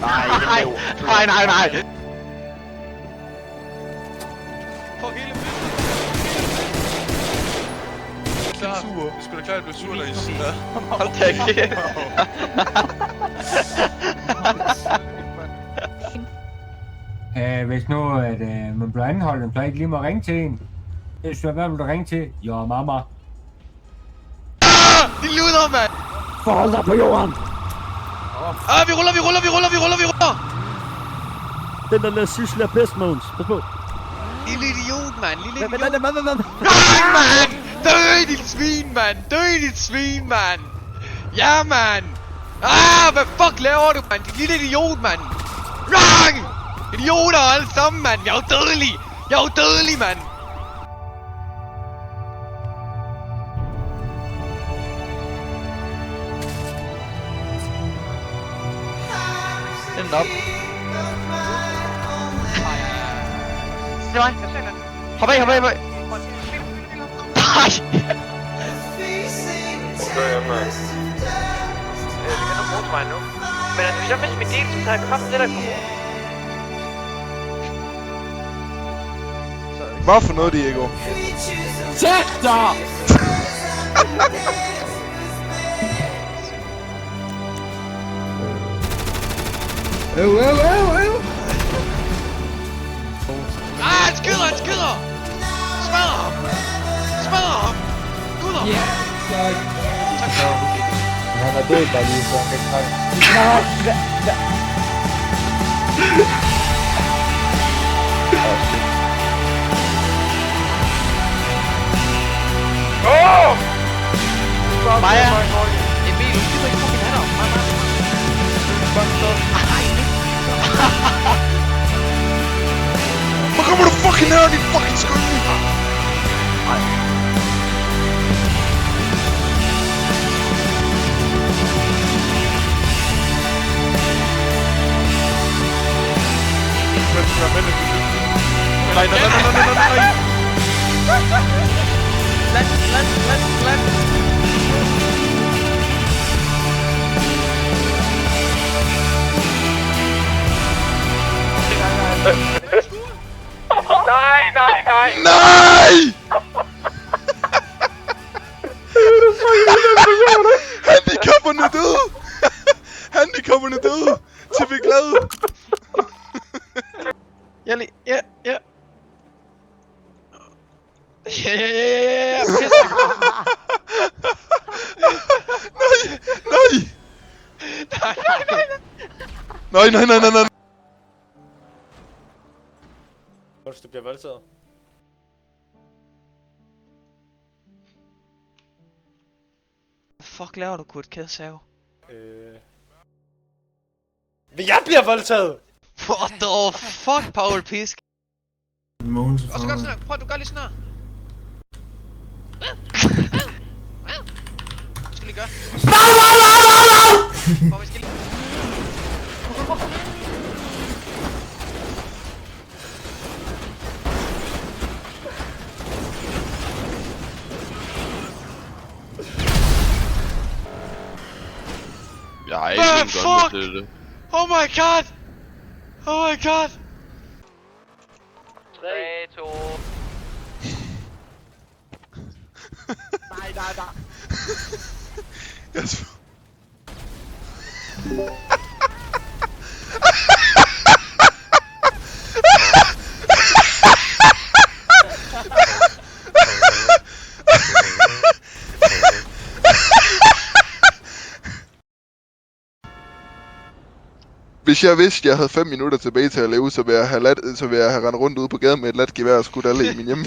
Nej. Fuck hele byen. Klar. Det skulle da klart, at jeg blev sur, når I siger der. Hold da kæft. Hvis nu at, man bliver anholdt, så ikke lige må ringe til en. Så hvad vil du ringe til? Jo, mamma. De luder, mand! Forhold dig på jorden! Vi ruller! Den der syssel er bedst, Måns. Pas på. Lille idiot, mand! Hvad? Nej, mand! Dø, dit svin, mand! Ja, mand! Hvad fuck laver du, mand? Din lille idiot, mand! Rang! Idioter alle sammen, mand! Jeg er dødelig, mand! Den op. Det er mig. Hop af. Nej! Hvor gør jeg, mand? Vi kan nok bruge mig nu. Men altså, hvis jeg mister min del, så tager jeg kraften lidt af kommunen. Hvad for noget, Diego? Sæt dig! Han skyder! Smadrer ham! Guder! Ja, Tak. han er død bare lige, så han kan ikke trække. Maja! Emil, du kan ikke få min hænder. Hvor kommer du fucking her, din fucking skønne? Nej. Nej! Handicapperne døde! Til vi er glade! Ja. Nej! Hvis du bliver voldtaget. Fuck laver du, Kurt Kædsav? Jeg bliver voldtaget! What the fuck, Paul Pisk? Mogens Og så gør du sådan her. Prøv, du gør lige sådan her. Hvad skal vi gøre? Hvor vi skal lige... Jeg har ikke en gun til det. Oh my god! 3, 2... Nej. Jeg Hvis jeg vidste, jeg havde 5 minutter tilbage til at leve, så ville jeg have rendt rundt ude på gaden med et lat gevær og skudt alle i min hjemme.